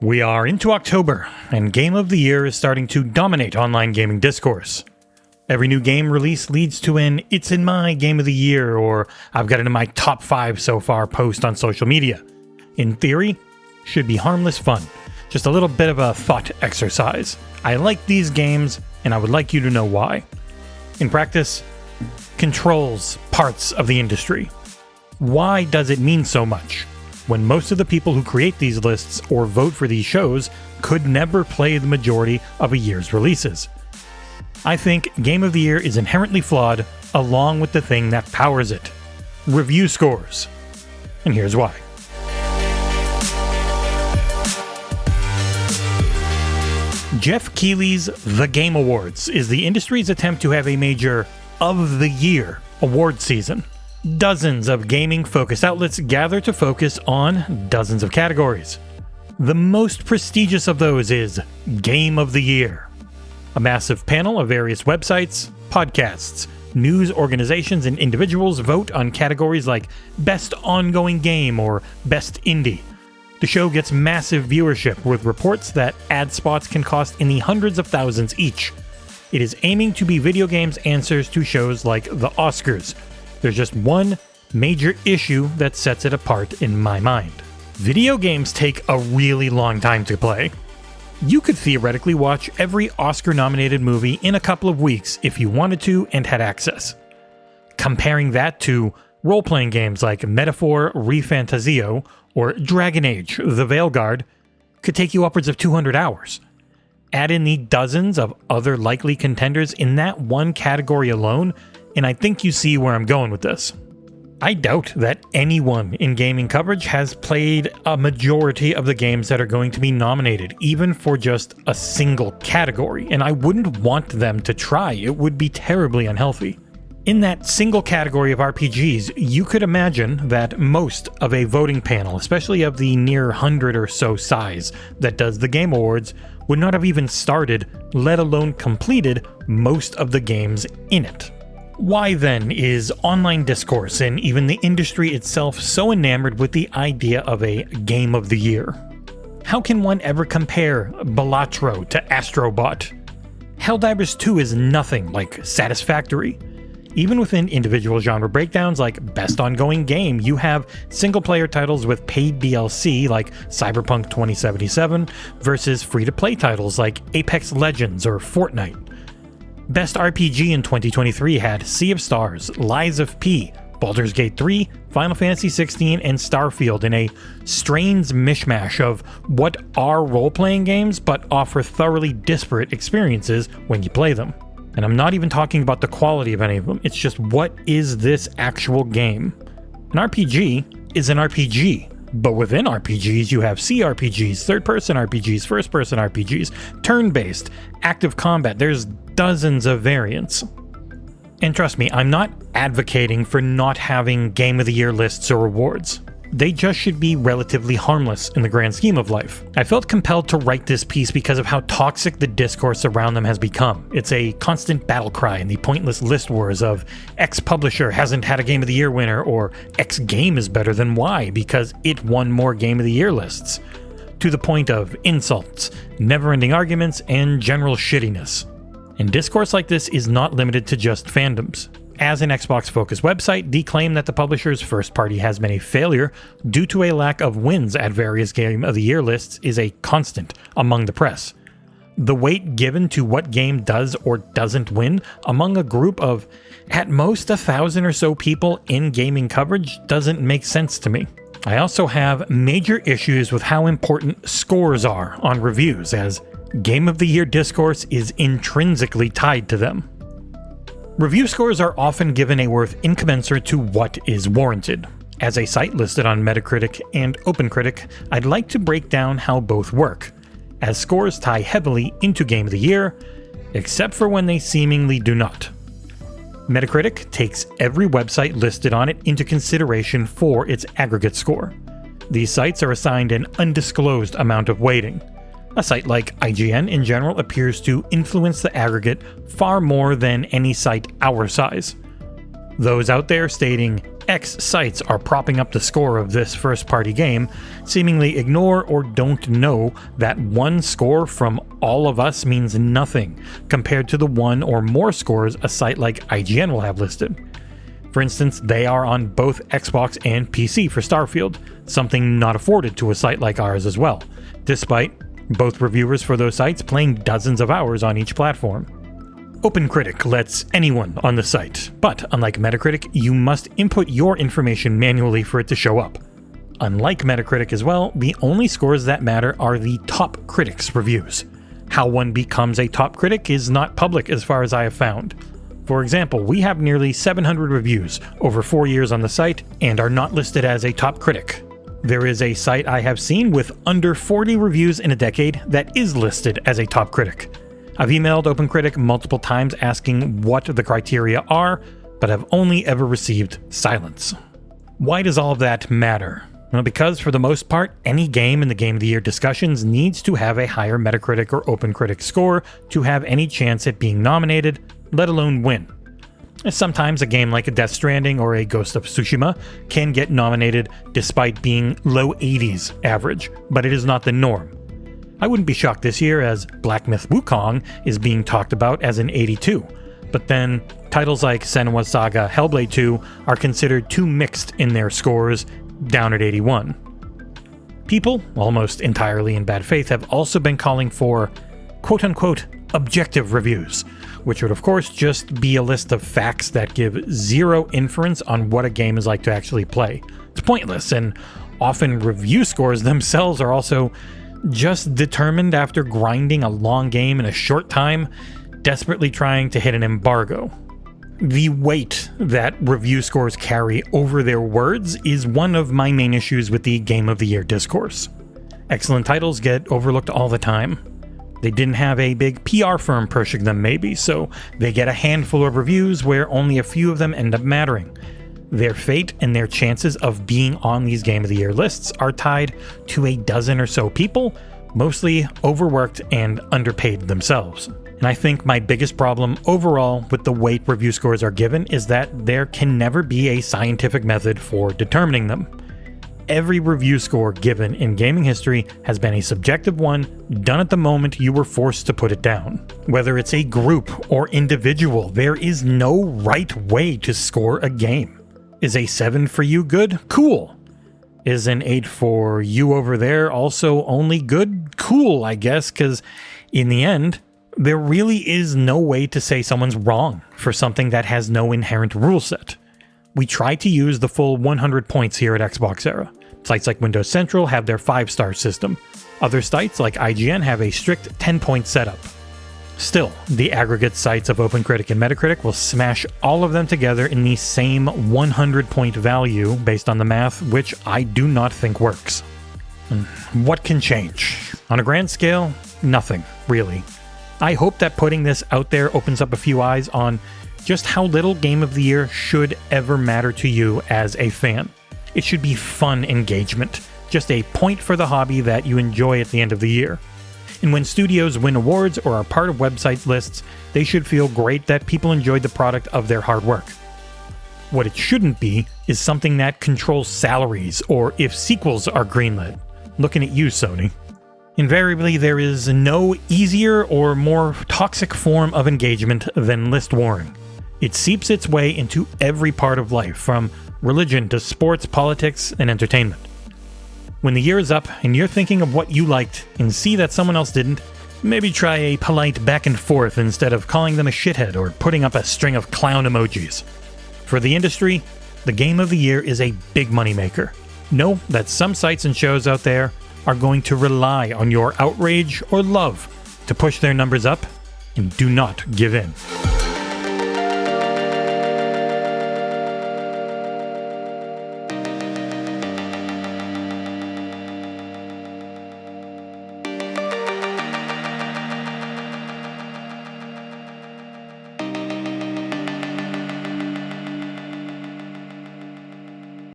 We are into October, and Game of the Year is starting to dominate online gaming discourse. Every new game release leads to an "it's in my Game of the Year" or "I've got it in my top 5 so far" post on social media. In theory, should be harmless fun. Just a little bit of a thought exercise. I like these games, and I would like you to know why. In practice, controls parts of the industry. Why does it mean so much when most of the people who create these lists or vote for these shows could never play the majority of a year's releases? I think Game of the Year is inherently flawed, along with the thing that powers it: review scores. And here's why. Jeff Keighley's The Game Awards is the industry's attempt to have a major of the year award season. Dozens of gaming-focused outlets gather to focus on dozens of categories. The most prestigious of those is Game of the Year. A massive panel of various websites, podcasts, news organizations, and individuals vote on categories like Best Ongoing Game or Best Indie. The show gets massive viewership, with reports that ad spots can cost in the hundreds of thousands each. It is aiming to be video games' answers to shows like the Oscars. There's just one major issue that sets it apart in my mind. Video games take a really long time to play. You could theoretically watch every Oscar-nominated movie in a couple of weeks if you wanted to and had access. Comparing that to role-playing games like Metaphor ReFantazio or Dragon Age The Veilguard could take you upwards of 200 hours. Add in the dozens of other likely contenders in that one category alone, and I think you see where I'm going with this. I doubt that anyone in gaming coverage has played a majority of the games that are going to be nominated, even for just a single category, and I wouldn't want them to try. It would be terribly unhealthy. In that single category of RPGs, you could imagine that most of a voting panel, especially of the near 100 or so size that does the Game Awards, would not have even started, let alone completed, most of the games in it. Why then is online discourse and even the industry itself so enamored with the idea of a Game of the Year? How can one ever compare Balatro to Astrobot? Helldivers 2 is nothing like Satisfactory. Even within individual genre breakdowns like Best Ongoing Game, you have single-player titles with paid DLC like Cyberpunk 2077 versus free-to-play titles like Apex Legends or Fortnite. Best RPG in 2023 had Sea of Stars, Lies of P, Baldur's Gate 3, Final Fantasy 16, and Starfield in a strange mishmash of what are role-playing games but offer thoroughly disparate experiences when you play them. And I'm not even talking about the quality of any of them, it's just what is this actual game? An RPG is an RPG. But within RPGs, you have CRPGs, third-person RPGs, first-person RPGs, turn-based, active combat. There's dozens of variants. And trust me, I'm not advocating for not having Game of the Year lists or awards. They just should be relatively harmless in the grand scheme of life. I felt compelled to write this piece because of how toxic the discourse around them has become. It's a constant battle cry in the pointless list wars of X publisher hasn't had a Game of the Year winner, or X game is better than Y because it won more Game of the Year lists, to the point of insults, never-ending arguments, and general shittiness. And discourse like this is not limited to just fandoms. As an Xbox-focused website, the claim that the publisher's first party has been a failure due to a lack of wins at various Game of the Year lists is a constant among the press. The weight given to what game does or doesn't win among a group of, at most, 1,000 or so people in gaming coverage doesn't make sense to me. I also have major issues with how important scores are on reviews, as Game of the Year discourse is intrinsically tied to them. Review scores are often given a worth incommensurate to what is warranted. As a site listed on Metacritic and OpenCritic, I'd like to break down how both work, as scores tie heavily into Game of the Year, except for when they seemingly do not. Metacritic takes every website listed on it into consideration for its aggregate score. These sites are assigned an undisclosed amount of weighting. A site like IGN in general appears to influence the aggregate far more than any site our size. Those out there stating X sites are propping up the score of this first-party game, seemingly ignore or don't know that one score from all of us means nothing compared to the one or more scores a site like IGN will have listed. For instance, they are on both Xbox and PC for Starfield, something not afforded to a site like ours as well, despite both reviewers for those sites playing dozens of hours on each platform. OpenCritic lets anyone on the site, but unlike Metacritic, you must input your information manually for it to show up. Unlike Metacritic as well, the only scores that matter are the top critics' reviews. How one becomes a top critic is not public as far as I have found. For example, we have nearly 700 reviews over 4 years on the site and are not listed as a top critic. There is a site I have seen with under 40 reviews in a decade that is listed as a top critic. I've emailed OpenCritic multiple times asking what the criteria are, but have only ever received silence. Why does all of that matter? Well, because for the most part, any game in the Game of the Year discussions needs to have a higher Metacritic or OpenCritic score to have any chance at being nominated, let alone win. Sometimes a game like a Death Stranding or a Ghost of Tsushima can get nominated despite being low 80s average, but it is not the norm. I wouldn't be shocked this year as Black Myth Wukong is being talked about as an 82, but then titles like Senua Saga Hellblade 2 are considered too mixed in their scores, down at 81. People, almost entirely in bad faith, have also been calling for quote-unquote objective reviews, which would of course just be a list of facts that give zero inference on what a game is like to actually play. It's pointless, and often review scores themselves are also just determined after grinding a long game in a short time, desperately trying to hit an embargo. The weight that review scores carry over their words is one of my main issues with the Game of the Year discourse. Excellent titles get overlooked all the time. They didn't have a big PR firm pushing them maybe, so they get a handful of reviews where only a few of them end up mattering. Their fate and their chances of being on these Game of the Year lists are tied to a dozen or so people, mostly overworked and underpaid themselves. And I think my biggest problem overall with the weight review scores are given is that there can never be a scientific method for determining them. Every review score given in gaming history has been a subjective one, done at the moment you were forced to put it down. Whether it's a group or individual, there is no right way to score a game. Is a 7 for you good? Cool. Is an 8 for you over there also only good? Cool, I guess, because in the end, there really is no way to say someone's wrong for something that has no inherent rule set. We try to use the full 100 points here at XboxEra. Sites like Windows Central have their 5-star system. Other sites like IGN have a strict 10-point setup. Still, the aggregate sites of OpenCritic and Metacritic will smash all of them together in the same 100-point value based on the math, which I do not think works. What can change? On a grand scale, nothing, really. I hope that putting this out there opens up a few eyes on just how little Game of the Year should ever matter to you as a fan. It should be fun engagement, just a point for the hobby that you enjoy at the end of the year. And when studios win awards or are part of websites lists, they should feel great that people enjoyed the product of their hard work. What it shouldn't be is something that controls salaries or if sequels are greenlit. Looking at you, Sony. Invariably, there is no easier or more toxic form of engagement than list warring. It seeps its way into every part of life, from religion to sports, politics, and entertainment. When the year is up and you're thinking of what you liked and see that someone else didn't, maybe try a polite back and forth instead of calling them a shithead or putting up a string of clown emojis. For the industry, the Game of the Year is a big moneymaker. Know that some sites and shows out there are going to rely on your outrage or love to push their numbers up, and do not give in.